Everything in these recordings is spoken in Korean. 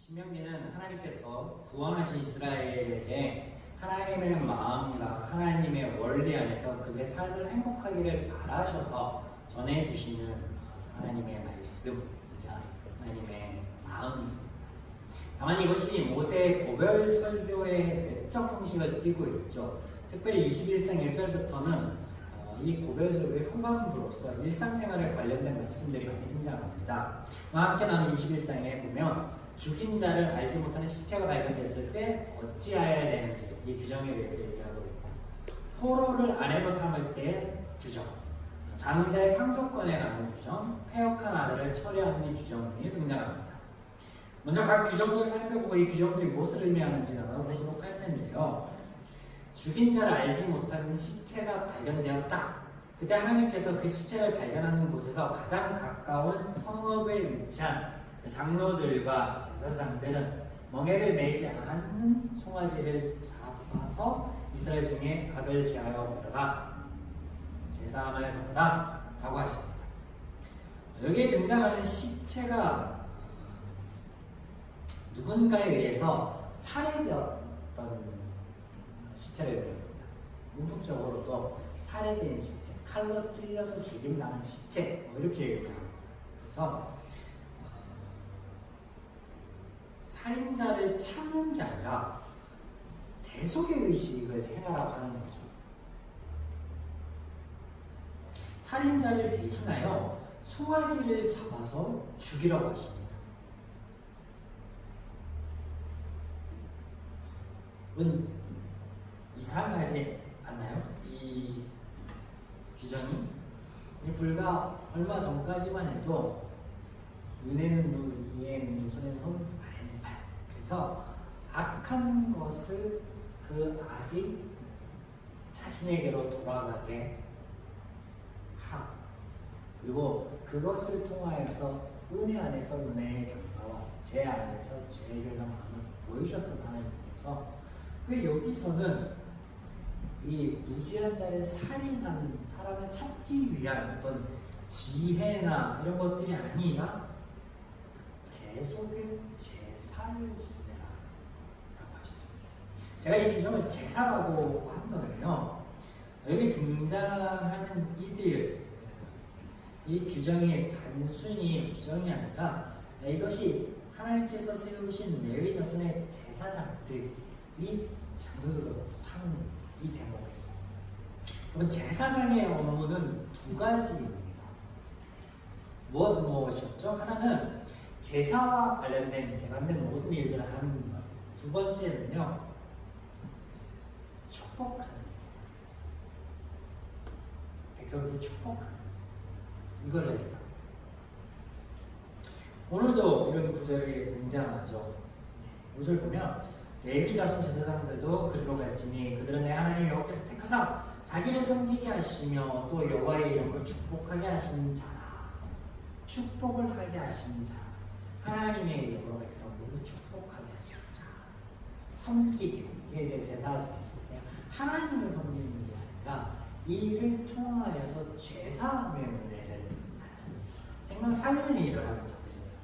신명기는 하나님께서 구원하신 이스라엘에게 하나님의 마음과 하나님의 원리 안에서 그들의 삶을 행복하기를 바라셔서 전해주시는 하나님의 말씀이자 하나님의 마음입니다. 다만 이것이 모세의 고별 설교의 외적 형식을 띠고 있죠. 특별히 21장 1절부터는 이 고별 설교의 후반부로서 일상생활에 관련된 말씀들이 많이 등장합니다. 그와 함께 나온 21장에 보면 죽인 자를 알지 못하는 시체가 발견됐을 때 어찌하여야 되는지 이 규정에 대해서 얘기하고 있고, 포로를 아내로 삼을 때의 규정, 장자의 상속권에 관한 규정, 패역한 아들을 처리하는 규정 등이 등장합니다. 먼저 각 규정들을 살펴보고 이 규정들이 무엇을 의미하는지 나눠보도록 할 텐데요. 죽인 자를 알지 못하는 시체가 발견되었다. 그때 하나님께서 그 시체를 발견하는 곳에서 가장 가까운 성읍에 위치한 장로들과 제사장들은 멍에를 매지 않는 송아지를 잡아서 이스라엘 중에 각을 지하여 먹으라, 제사함을 받으라 라고 하십니다. 여기에 등장하는 시체가 누군가에 의해서 살해되었던 시체를 의미합니다. 문법적으로도 살해된 시체, 칼로 찔려서 죽임당한 시체 이렇게 의미합니다. 그래서 살인자를 찾는 게 아니라 대속의 의식을 행하라고 하는 거죠. 살인자를 대신하여 송아지를 잡아서 죽이라고 하십니다. 이상하지 않나요? 이 규정이 불과 얼마 전까지만 해도 눈에는 눈, 이에는 이, 손에는 손, 발에는 발. 그래서 악한 것을 그 악이 자신에게로 돌아가게 하고, 그리고 그것을 통하여서 은혜 안에서 은혜의 결과와 죄 안에서 죄의 결과를 보여주셨던 하나님께서 왜 여기서는 이 무지한 자를 살인한 사람을 찾기 위한 어떤 지혜나 이런 것들이 아니라 대속의 제사를 지내라 라고 하셨습니다. 제가 이 규정을 제사라고 한 거는요, 여기 등장하는 이들, 이 규정이 단순히 규정이 아니라 이것이 하나님께서 세우신 레위 자손의 제사장들이 장로들로서 하는 이 대목에서, 그럼 제사장의 업무는 두 가지입니다. 무엇이었죠? 하나는 제사와 관련된 재관된 모든 일들을 하는 것. 두 번째는요, 축복하는, 백성들을 축복하는 이걸 했다. 오늘도 이런 구절이 등장하죠. 5절 보면 레위 자손 제사장들도 그리로 갈지니 그들은 내 하나님 여호와께서 택하사 자기를 섬기게 하시며 또 여호와의 이름으로 축복하게 하신 자라. 축복을 하게 하신 자, 하나님의 이름으로 백성들을 축복하게 하신 자, 섬기기, 이게 이제 제사장인데요. 하나님을 섬기는 게 아니라 이를 통하여서 죄사함의 은혜를 하는, 정말 살리는 일을 하는 자들입니다.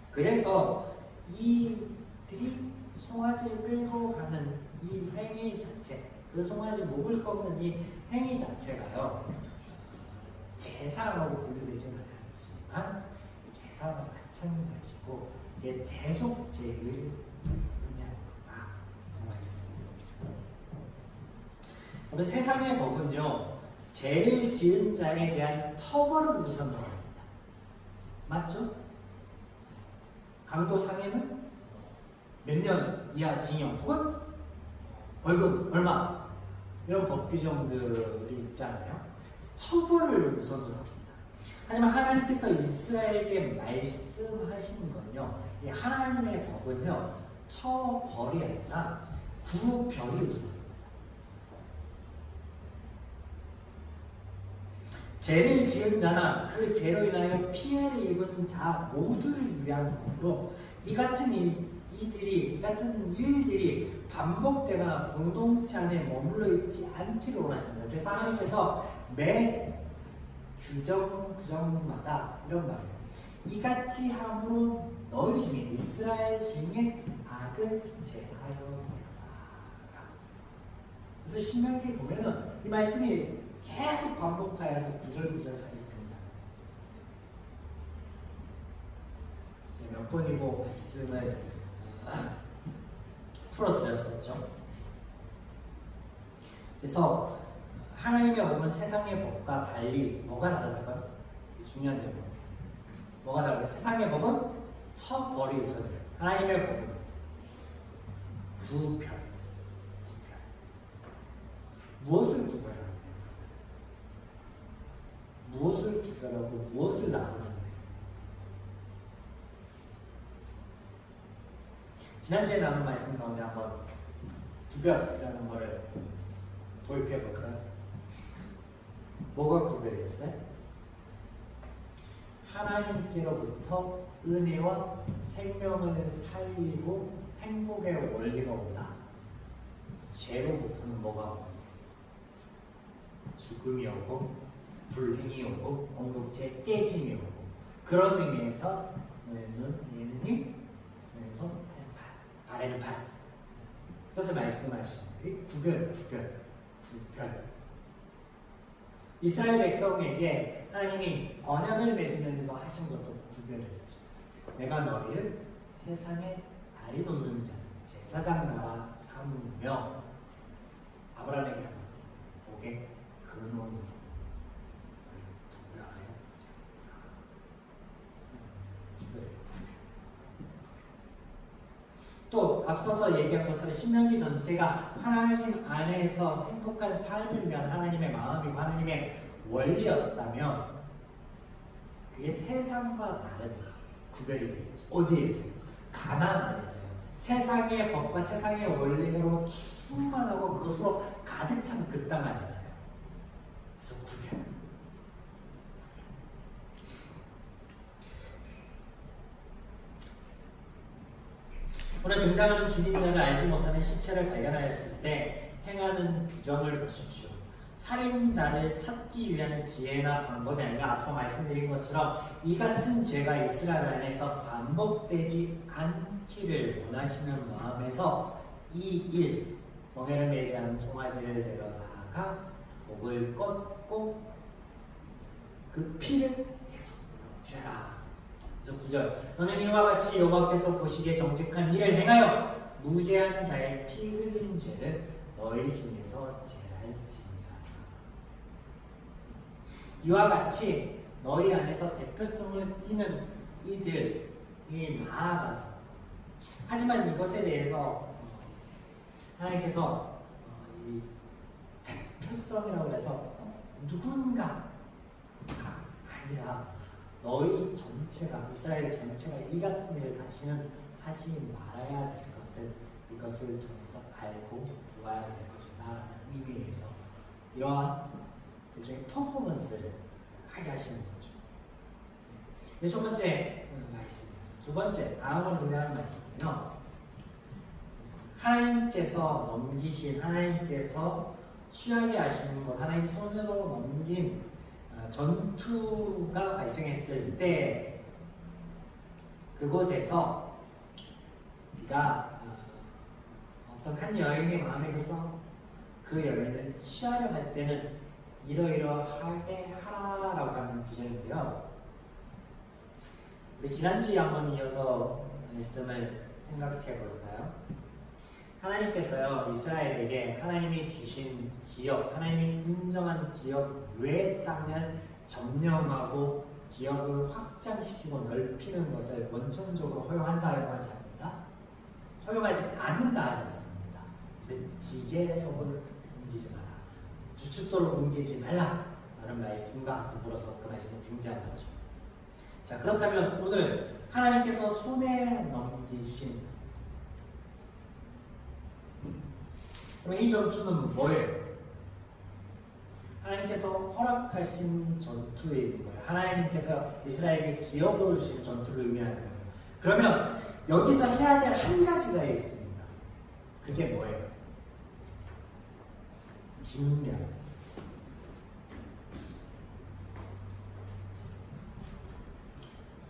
그래서 이들이 송아지를 끌고 가는 이 행위 자체, 그 송아지 목을 꺾는 이 행위 자체가요, 제사라고 분류되지는 않지만 제사와 마찬가지고 이게 대속죄를 의미하는 거다라고 했습니다. 그러면 세상의 법은요, 죄를 지은 자에 대한 처벌을 우선으로 합니다. 맞죠? 강도상해는 몇 년 이하 징역 혹은 벌금 얼마, 이런 법 규정들이 있잖아요. 처벌을 우선으로 합니다. 하지만 하나님께서 이스라엘에게 말씀하신 건요, 이 하나님의 법은요, 처벌이 아니라 구별이 우선입니다. 죄를 지은 자나 그 죄로 인하여 피해를 입은 자 모두를 위한 법으로 이 같은 이 같은 일들이 반복되거나 공동체 안에 머물러 있지 않기를 원하십니다. 그래서 하나님께서 매 규정마다 이런 말이에요. 이같이 함으로 너희 중에 이스라엘 중에 악을 제하여 보라. 그래서 신명기에 보면은 이 말씀이 계속 반복하여서 구절구절 사이 등장해요. 몇 번이고 말씀을 풀어드렸었죠. 그래서 하나님의 법은 세상의 법과 달리 뭐가 다르다고요? 중요한 내용. 뭐가 다르다고요? 세상의 법은 쳐버리고서 하나님의 법은 구별. 무엇을 구별하는데? 무엇을 구별하고 무엇을 나누는데? 지난주에 나눈 말씀 가운데 한번 구별이라는 것을 도입해 볼까요? 뭐가 구별이었어요? 하나님께로부터 은혜와 생명을 살리고 행복의 원리가 온다. 죄로부터는 뭐가 오고 죽음이 오고 불행이 오고 공동체 깨짐이 오고 그런 의미에서 얘는 손, 발에는 발. 그것을 말씀하시는 거예요. 구별. 이스라엘 백성에게 하나님이 언약을 맺으면서 하신 것도 구별이었죠. 내가 너희를 세상에 발이 놓는 자, 제사장 나라 삼으며 아브라함에게 한 것도 복의 근원으로 구별하여 또 앞서서 얘기한 것처럼 신명기 전체가 하나님 안에서 행복한 삶을 위한 하나님의 마음이고 하나님의 원리였다면 그게 세상과 다른 구별이 되겠죠. 어디에서요? 가나안 안에서요. 세상의 법과 세상의 원리로 충만하고 그것으로 가득 찬 그 땅 안에서요. 그래서 구별. 오늘 등장하는 죽인 자를 알지 못하는 시체를 발견하였을 때 행하는 규정을 보십시오. 살인자를 찾기 위한 지혜나 방법이 아니라 앞서 말씀드린 것처럼 이 같은 죄가 이스라엘 안에서 반복되지 않기를 원하시는 마음에서 이 일, 멍에를 매지 않은 송아지를 데려다가 목을 꺾고 그 피를 계속 드려라. 그래서 9절 너는 이와 같이 여호와께서 보시기에 정직한 일을 행하여 무죄한 자의 피 흘린 죄를 너희 중에서 제할지니라. 이와 같이 너희 안에서 대표성을 띠는 이들이 나아가서 하지만 이것에 대해서 하나님께서 이 대표성이라고 해서 누군가가 아니라 너희 전체가 이스라엘 전체가 이 같은 일을 다시는 하지 말아야 될 것을 이것을 통해서 알고 보아야 될 것이다라는 의미에서 이러한 일종의 퍼포먼스를 하게 하시는 거죠. 첫 번째 말씀이었어요. 두 번째 다음으로 등장하는 말씀은요. 하나님께서 취하게 하시는 것, 하나님 손으로 넘긴 전투가 발생했을 때 그곳에서 네가 어떤 한 여인의 마음에 들어서 그 여인을 취하려 할 때는 이러이러하게 하라라고 하는 구절인데요. 우리 지난주에 한번 이어서 말씀을 생각해 볼까요? 하나님께서요 이스라엘에게 하나님이 주신 지역, 하나님이 인정한 지역 외의 땅을 점령하고 기업을 확장시키고 넓히는 것을 원천적으로 허용한다고 하지 않는다? 허용하지 않는다 하셨습니다. 그래서 지계석을 옮기지 마라, 주춧돌을 옮기지 말라 라는 말씀과 더불어서 그 말씀이 등장하죠. 자, 그렇다면 오늘 하나님께서 손에 넘기신 그럼 이 전투는 뭐예요? 하나님께서 허락하신 전투인 거예요. 하나님께서 이스라엘에게 기업으로 주신 전투를 의미하는 거예요. 그러면 여기서 해야 될 한 가지가 있습니다. 그게 뭐예요? 진멸.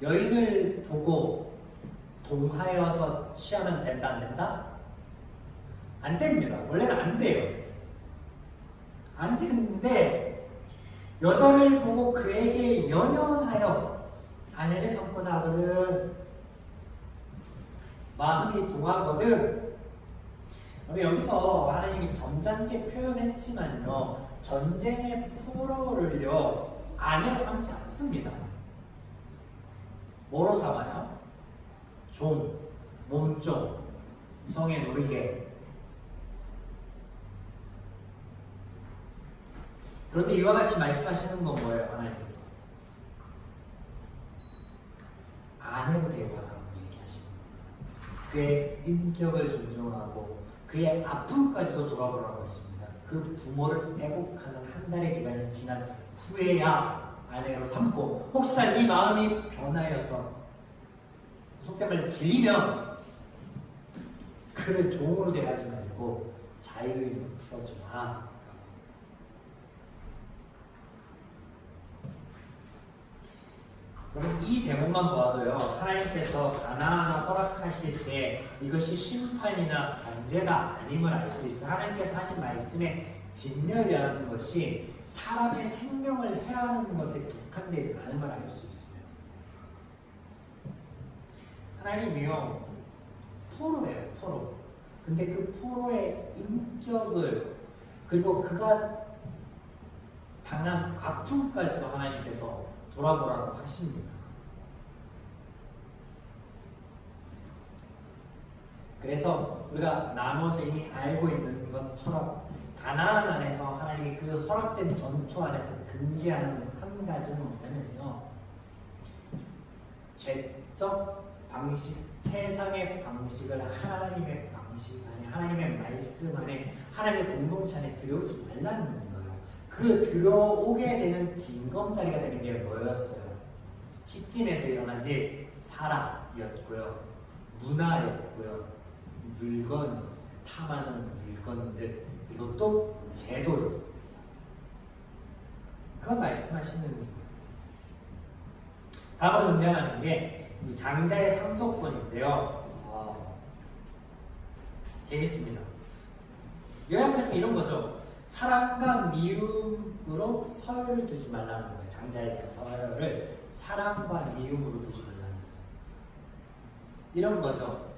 여인을 보고 동하여서 취하면 된다 안 된다? 안 됩니다. 원래는 안 돼요. 안 되는데 여자를 보고 그에게 연연하여 아내를 삼고자 하거든. 마음이 동하거든. 여기서 하나님이 점잖게 표현했지만요, 전쟁의 포로를요 아내로 삼지 않습니다. 뭐로 삼아요? 종, 몸종, 성에 노리게. 그런데 이와 같이 말씀하시는 건 뭐예요? 하나님께서 아내로 대우하라고 얘기하시는 거예요. 그의 인격을 존중하고 그의 아픔까지도 돌아보라고 했습니다. 그 부모를 애곡하는 한 달의 기간이 지난 후에야 아내로 삼고, 혹시나 네 마음이 변하여서 속된 말로 질리면 그를 종으로 대하지 말고 자유인으로 풀어주라. 그럼 이 대목만 보아도요, 하나님께서 가나안을 허락하실 때 이것이 심판이나 강제가 아님을 알 수 있어. 하나님께서 하신 말씀의 진멸이라는 것이 사람의 생명을 해하는 것에 국한되지 않은 걸 알 수 있습니다. 하나님이요 포로예요, 포로. 근데 그 포로의 인격을, 그리고 그가 당한 아픔까지도 하나님께서 돌아보라고 하십니다. 그래서 우리가 나눠서 이미 알고 있는 것처럼 가나안 안에서 하나님이 그 허락된 전투 안에서 금지하는 한 가지는 뭐냐면요, 죄적 방식, 세상의 방식을 하나님의 방식 안에, 하나님의 말씀 안에, 하나님의 공동체 안에 들여오지 말라는 거예요. 그 들어오게 되는 징검다리가 되는 게 뭐였어요? 시팀에서 일어난 일, 사랑이었고요, 문화였고요, 물건이었어요. 탐하는 물건들, 그리고 또 제도였습니다. 그건 말씀하시는 거예요. 다음으로 등장하는 게 이 장자의 상속권인데요. 재밌습니다. 요약하시면 이런 거죠. 사랑과 미움으로 서열을 두지 말라는 거예요. 장자에 대한 서열을 사랑과 미움으로 두지 말라는 거예요. 이런 거죠.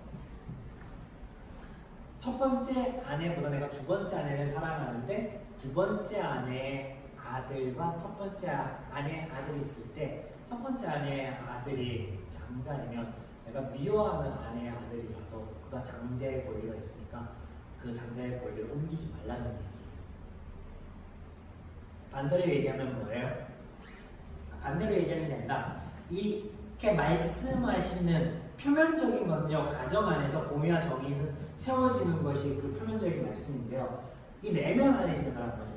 첫 번째 아내보다 내가 두 번째 아내를 사랑하는데, 두 번째 아내의 아들과 첫 번째 아내의 아들이 있을 때, 첫 번째 아내의 아들이 장자이면 내가 미워하는 아내의 아들이라도 그가 장자의 권리가 있으니까 그 장자의 권리를 옮기지 말라는 얘기예요. 반대로 얘기하면 뭐예요? 반대로 얘기하는 게 아니라, 이렇게 말씀하시는 표면적인 건요, 가정 안에서 공의와 정의는 세워지는 것이 그 표면적인 말씀인데요, 이 내면 안에 있는 거라는 거죠.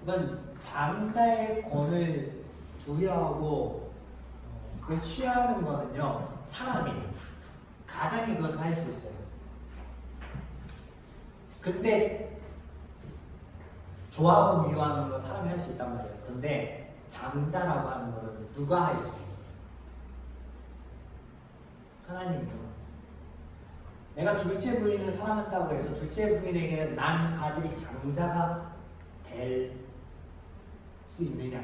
이건 장자의 권을 부여하고 그걸 취하는 거는요, 사람이에요. 가장이 그것을 할 수 있어요. 근데 좋아하고 미워하는 건 사람이 할 수 있단 말이에요. 근데 장자라고 하는 거는 누가 할 수 있어요? 하나님이요. 내가 둘째 부인을 사랑한다고 해서 둘째 부인에게 난 아들이 장자가 될 수 있느냐?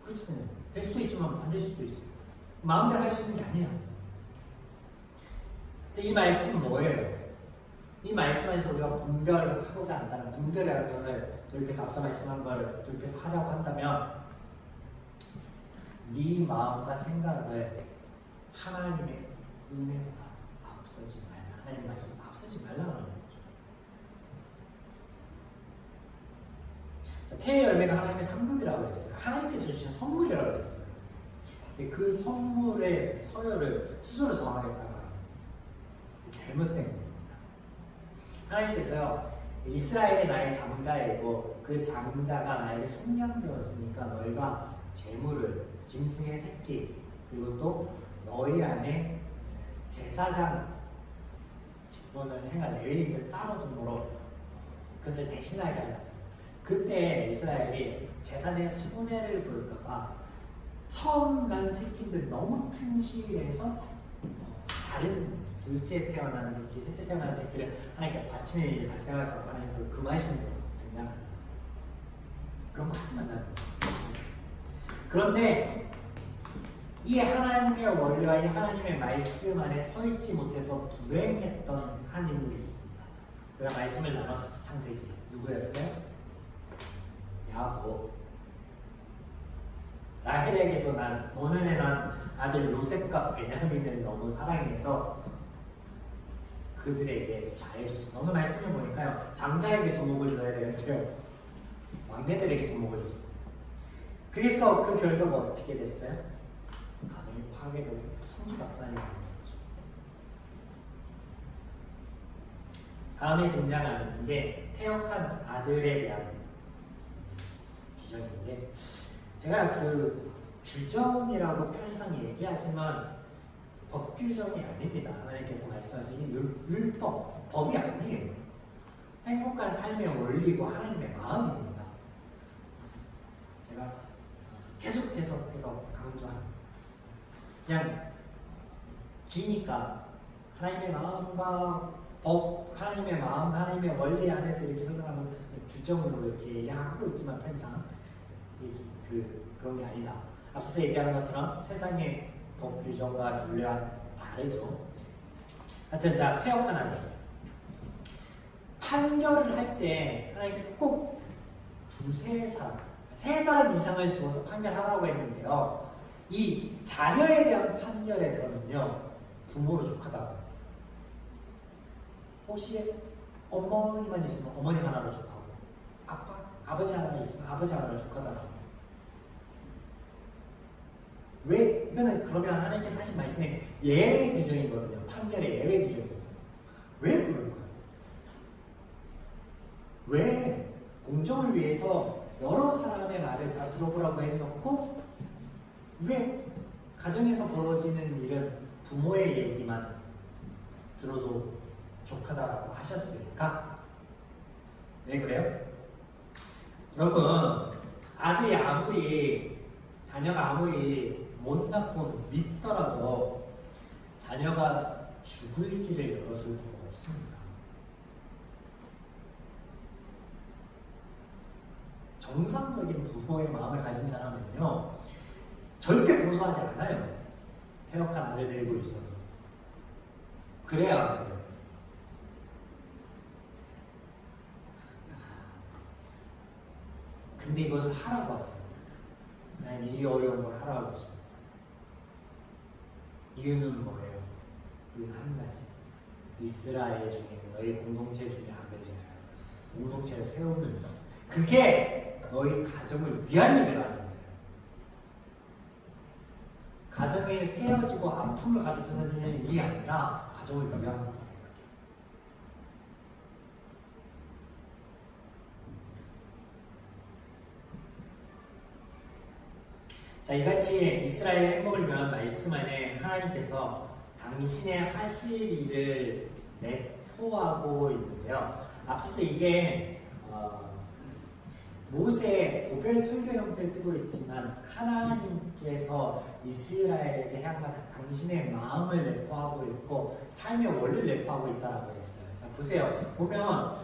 그렇지 않아요. 될 수도 있지만 안 될 수도 있어요. 마음대로 할 수 있는 게 아니에요. 그래서 이 말씀은 뭐예요? 이 말씀에서 우리가 분별하고자 한다는, 분별이라는 것을 도입해서 앞서 말씀한 걸 도입해서 하자고 한다면, 네 마음과 생각을 하나님의 은혜보다 앞서지 말라. 하나님 말씀 앞서지 말라는 거죠. 자, 태의 열매가 하나님의 상급이라고 그랬어요. 하나님께서 주신 선물이라고 그랬어요. 근데 그 선물의 서열을 스스로 정하겠다고 하는 잘못된 겁니다. 하나님께서요, 이스라엘이 나의 장자이고 그 장자가 나에게 속량되었으니까 너희가 재물을, 짐승의 새끼, 그리고 또 너희 안에 제사장 직분을 행할 레위인들 따로 둠으로 그것을 대신하게 하였어요. 그때 이스라엘이 제사의 순회를 볼까봐 처음 난 새끼들 너무 튼실해서 다른 둘째 태어난 새끼, 셋째 태어난 새끼를 하나님께 바치는 일이 발생할 거라고 하나님 그 금하시는 경우도 등장하잖아요. 그런 거 하지만 난 그런데 이 하나님의 원리와 이 하나님의 말씀 안에 서 있지 못해서 불행했던 한 인물이 있습니다. 우리가 말씀을 나눴을 때 창세기 누구였어요? 야곱. 라헬에게서 난 노년에 난 아들 요셉과 베냐민을 너무 사랑해서 그들에게 잘해줬어. 오늘 말씀을 보니까요, 장자에게 두목을 줘야 되는데요, 왕래들에게 두목을 줬어. 그래서 그 결과가 어떻게 됐어요? 가정이 파괴되고 풍지박산이 되는 거죠. 다음에 등장하는 게 태역한 아들에 대한 규정인데, 제가 그 규정이라고 편의상 얘기하지만 법 규정이 아닙니다. 하나님께서 말씀하시는 율법, 법이 아니에요. 행복한 삶의 원리고 하나님의 마음입니다. 제가 계속해서 강조합니다. 그냥 기니까 하나님의 마음과 법, 하나님의 마음, 하나님의 원리 안에서 이렇게 설명하고 규정으로 이렇게 얘기하고 있지만 편의상 그런 게 아니다. 앞서서 얘기한 것처럼 세상의 법 규정과 규례와 다르죠. 하여튼 자, 패역한 아들. 판결을 할 때 하나님께서 꼭 두세 사람, 세 사람 이상을 두어서 판결하라고 했는데요. 이 자녀에 대한 판결에서는요, 부모로 족하다고. 혹시 어머니만 있으면 어머니 하나로 족하고, 아버지 하나만 있으면 아버지 하나로 족하다고. 왜? 이거는 그러면 하나님께서 하신 말씀의 예외 규정이거든요. 판결의 예외 규정이거든요. 왜 그럴까요? 왜 공정을 위해서 여러 사람의 말을 다 들어보라고 해놓고 왜 가정에서 벌어지는 일은 부모의 얘기만 들어도 족하다라고 하셨을까? 왜 그래요? 여러분, 자녀가 아무리 못났고 밉더라도 자녀가 죽을 길을 열어줄 수가 없습니다. 정상적인 부모의 마음을 가진 사람은요, 절대 고소하지 않아요. 패역한 아들 데리고 있어도. 그래야 안 돼요. 근데 이것을 하라고 하세요. 난 이 어려운 걸 하라고 했습니다. 이유는 뭐예요? 이유는 한 가지. 이스라엘 중에 너희 공동체 중에 아버지야. 공동체를 세우는 것. 그게 너희 가정을 위한 일이라는 거예요. 가정이 깨어지고 아픔을 가져주는 일이 아니라 가정을 위한 거예요. 자, 이같이 이스라엘의 행복을 위한 말씀 안에 하나님께서 당신의 하실 일을 내포하고 있는데요. 앞서서 이게 모세의 고별 설교 형태를 띠고 있지만 하나님께서 이스라엘에게 향한 당신의 마음을 내포하고 있고 삶의 원리를 내포하고 있다고 했어요. 자, 보세요. 보면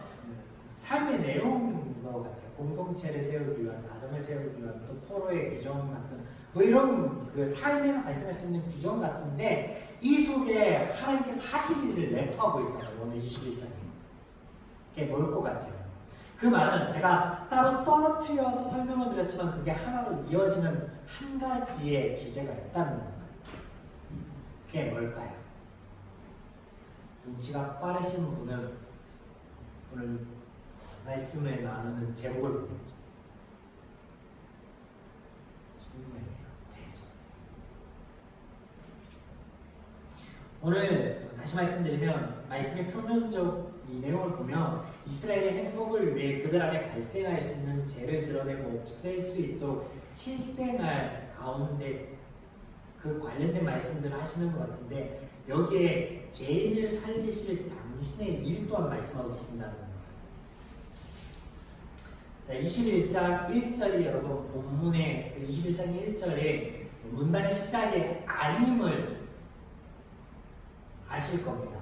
삶의 내용인 것 같아요. 공동체를 세우기 위한, 가정을 세우기 위한, 또 포로의 규정 같은 뭐 이런 그 삶에서 발생할 수 있는 규정 같은데 이 속에 하나님께서 하실 일을 내포하고 있다고 오늘 21장에. 그게 뭘 것 같아요? 그 말은 제가 따로 떨어뜨려서 설명을 드렸지만 그게 하나로 이어지는 한 가지의 주제가 있다는 거예요. 그게 뭘까요? 눈치가 빠르신 분은 오늘 말씀을 나누는 제목을 보겠죠. 속내며 대속. 오늘 다시 말씀드리면 말씀의 표면적 이 내용을 보면 이스라엘의 행복을 위해 그들 안에 발생할 수 있는 죄를 드러내고 없앨 수 있도록 실생활 가운데 그 관련된 말씀들을 하시는 것 같은데 여기에 죄인을 살리실 당신의 일 또한 말씀하고 계신다는 거예요. 자, 21장 1절이 여러분 본문의 21장 1절에 문단의 시작이 아님을 아실 겁니다.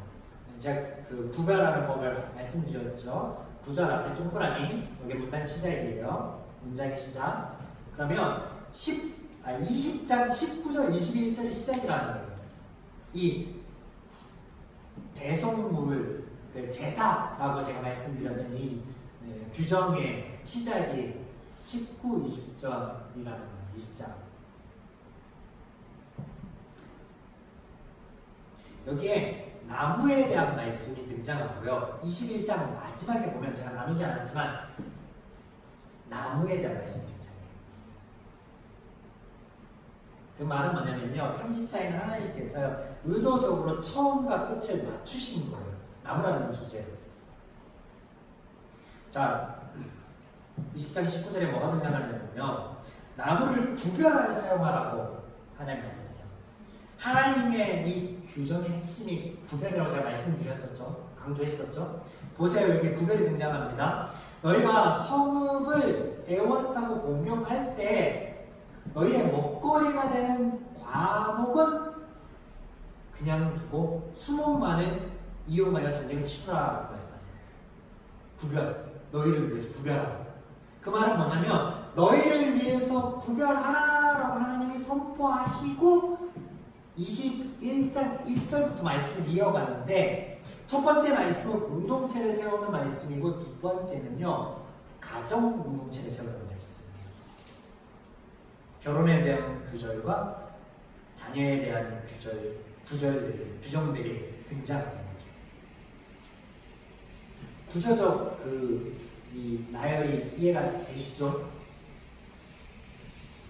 제가 그 구별하는 법을 말씀드렸죠. 구절 앞에 동그라미, 이게 문단 시작이에요. 문장의 시작. 그러면 20장 19절 21절이 시작이라는 거예요. 이 대성물 그 제사라고 제가 말씀드렸던 이 규정의 시작이 19, 20절이라는 거예요. 20장. 여기에 나무에 대한 말씀이 등장하고요. 21장 마지막에 보면 제가 나누지 않았지만 나무에 대한 말씀이 등장해요. 그 말은 뭐냐면요. 편지자인 하나님께서 의도적으로 처음과 끝을 맞추신 거예요. 나무라는 주제로. 자, 20장 19절에 뭐가 등장하냐면요. 나무를 구별하여 사용하라고 하나님 말씀하세요. 하나님의 이 규정의 핵심이 구별이라고 제가 말씀드렸었죠. 강조했었죠. 보세요. 여기 구별이 등장합니다. 너희가 성읍을 에워싸고 공격할 때 너희의 먹거리가 되는 과목은 그냥 두고 수목만을 이용하여 전쟁을 치르라라고 말씀하세요. 구별. 너희를 위해서 구별하라. 그 말은 뭐냐면 너희를 위해서 구별하라라고 하나님이 선포하시고 21장 1절부터 말씀을 이어가는데 첫 번째 말씀은 공동체를 세우는 말씀이고 두 번째는요 가정 공동체를 세우는 말씀이에요. 결혼에 대한 규절과 자녀에 대한 규정들이 등장하는 거죠. 구조적 이 나열이 이해가 되시죠?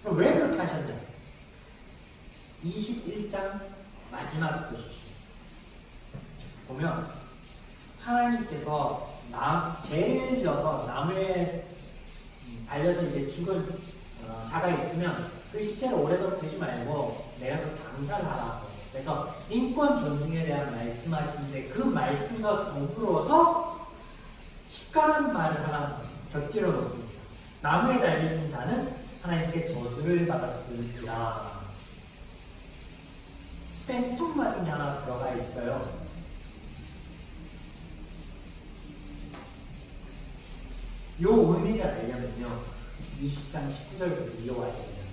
그럼 왜 그렇게 하셨냐? 21장 마지막 보십시오. 보면 하나님께서 죄를 지어서 나무에 달려서 이제 죽은 자가 있으면 그 시체를 오래도록 두지 말고 내려서 장사를 하라고. 그래서 인권 존중에 대한 말씀하시는데 그 말씀과 더불어서 희한한 말을 하나 곁들여 놓습니다. 나무에 달린 자는 하나님께 저주를 받았으리라. 생뚱맞은 게 하나 들어가 있어요. 요 의미를 알려면요 20장 19절부터 이어와야 됩니다.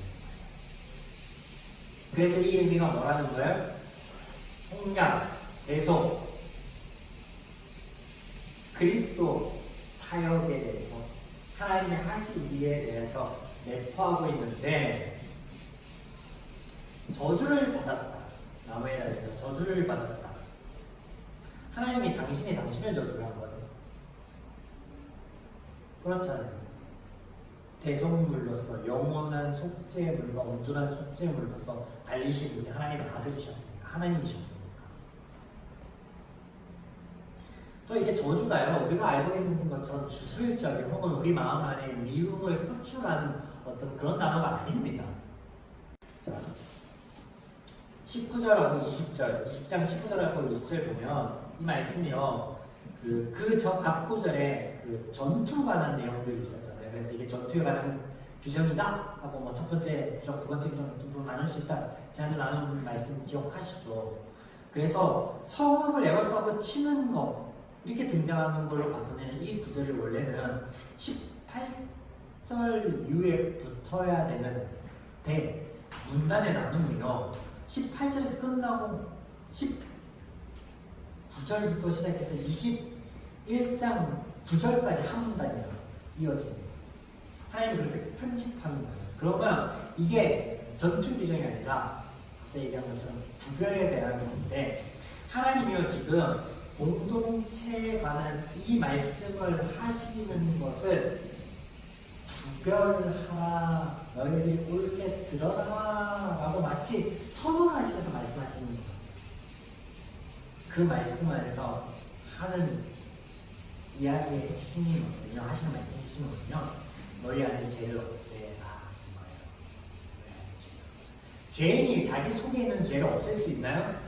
그래서 이 의미가 뭐라는 거예요? 속량, 대속, 그리스도 사역에 대해서 하나님의 하실 일에 대해서 내포하고 있는데 저주를 받았다. 나무에 달려서 저주를 받았다. 하나님이 당신을 저주를 한 거예요. 그렇잖아요. 대속물로서 영원한 속죄물과 온전한 속죄물로서 달리신 분이 하나님의 아들이셨습니까? 하나님이셨습니까? 또 이게 저주가요. 우리가 알고 있는 것처럼 주술적인 혹은 우리 마음 안에 미움을 표출하는 어떤 그런 단어가 아닙니다. 자, 19절하고 20절, 20장 19절하고 20절 보면 이 말씀이요. 저 앞구절에 전투 관한 내용들이 있었잖아요. 그래서 이게 전투에 관한 규정이다 하고 뭐 첫 번째 규정, 두 번째 규정 또 나눌 수 있다. 제안을 나눈 말씀 기억하시죠? 그래서 성읍을 에워싸고 치는 거 이렇게 등장하는 걸로 봐서는 이 구절이 원래는 18절 이후에 붙어야 되는 문단의 나눔이요. 18절에서 끝나고 19절부터 시작해서 21장 9절까지 한 문단이라 이어집니다. 하나님이 그렇게 편집하는 거예요. 그러면 이게 전투 규정이 아니라 앞서 얘기한 것처럼 구별에 대한 건데 하나님이요 지금 공동체에 관한 이 말씀을 하시는 것을 구별하라 너희들이 옳게 들어라 라고 마치 선언하시면서 말씀하시는 것 같아요. 그 말씀 안에서 하는 이야기의 핵심이 뭐냐면요. 하시는 말씀의 핵심이 뭐냐면 너희 안에 죄를 없애라 거예요. 너희 안에 죄를 없애. 죄인이 자기 속에 있는 죄를 없앨 수 있나요?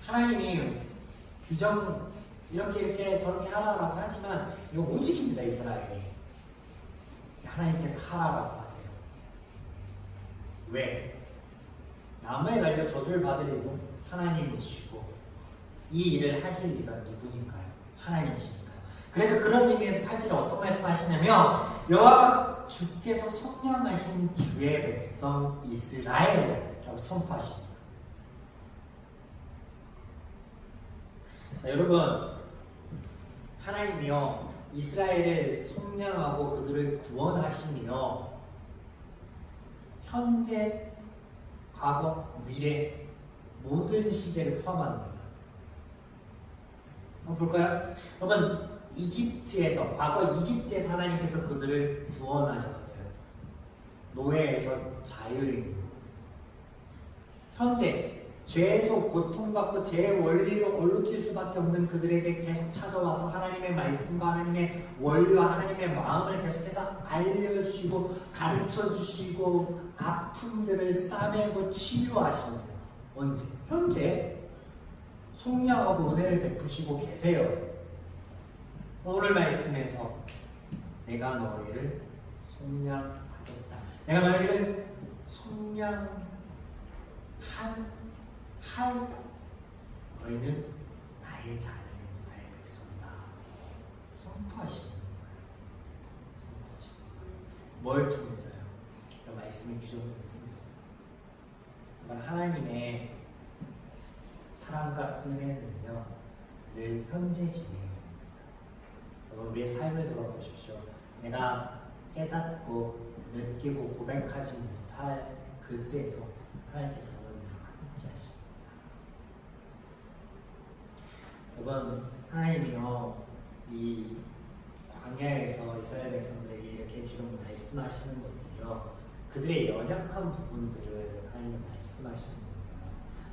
하나님이 규정 이렇게 저렇게 하라라고 하지만 이거 못 지킵니다. 이스라엘이. 하나님께서 하라라고 하세요. 왜? 나무에 달려 저주를 받을 이도 하나님이시고 이 일을 하실 이가 누구니까요? 하나님이시니까요. 그래서 그런 의미에서 8절에 어떤 말씀하시냐면 여호와 주께서 속량하신 주의 백성 이스라엘이라고 선포하십니다. 자, 여러분, 하나님이요 이스라엘을 속량하고 그들을 구원하시며 현재, 과거, 미래 모든 시제를 포함합니다. 한번 볼까요? 여러분, 이집트에서 과거 이집트에서 하나님께서 그들을 구원하셨어요. 노예에서 자유인으로. 현재 죄에서 고통받고 죄의 원리로 얼룩질 수밖에 없는 그들에게 계속 찾아와서 하나님의 말씀과 하나님의 원리와 하나님의 마음을 계속해서 알려주시고 가르쳐주시고 아픔들을 싸매고 치유하십니다. 언제? 현재 속량하고 은혜를 베푸시고 계세요. 오늘 말씀에서 내가 너희를 속량하겠다. 내가 너희를 속량할 너희는 나의 자녀요 나의 백성이다. 선포하시는 거예요. 뭘 통해서요? 이런 말씀의 규정을 통해서요. 하나님의 사랑과 은혜는요 늘 현재 진행입니다. 여러분, 우리의 삶을 돌아보십시오. 내가 깨닫고 느끼고 고백하지 못할 그때에도 하나님께서는 함께 하십니다. 여러분, 하나님이요 이 광야에서 이스라엘 백성들에게 이렇게 지금 말씀하시는 것들이요 그들의 연약한 부분들을 하나님이 말씀하시는 거예요.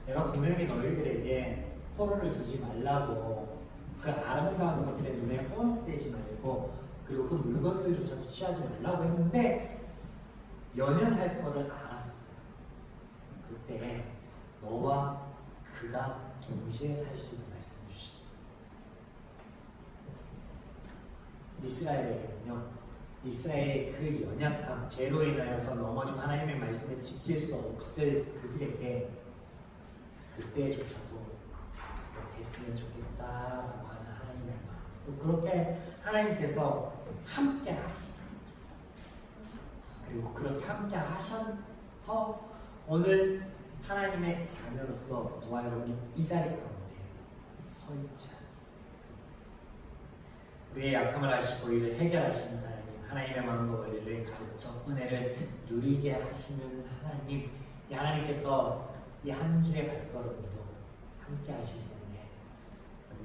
내가 분명히 너희들에게 포로를 두지 말라고 그 아름다운 것들의 눈에 혼합되지 말고 그리고 그 물건들조차도 취하지 말라고 했는데 연연할 거를 알았어요. 그때 너와 그가 동시에 살 수 있는 말씀 주시죠. 이스라엘에게는요 이스라엘의 그 연약함, 죄로 인하여서 넘어진 하나님의 말씀을 지킬 수 없을 그들에게 그때조차도 이렇게 했으면 좋겠다라고 하는 하나님의 마음, 또 그렇게 하나님께서 함께 하시고 그리고 그렇게 함께 하셔서 오늘 하나님의 자녀로서 저와 여러분이 이 자리 가운데 서 있지 않습니다. 우리의 약함을 아시고 이를 해결하시는 하나님, 하나님의 마음과 원리를 가르쳐 은혜를 누리게 하시는 하나님, 이 하나님께서 이 한 주의 발걸음도 함께 하실 텐데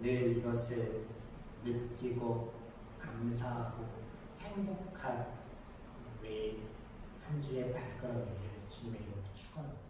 늘 이것을 느끼고 감사하고 행복한 우리 한 주의 발걸음을 주님의 이름으로 축원합니다.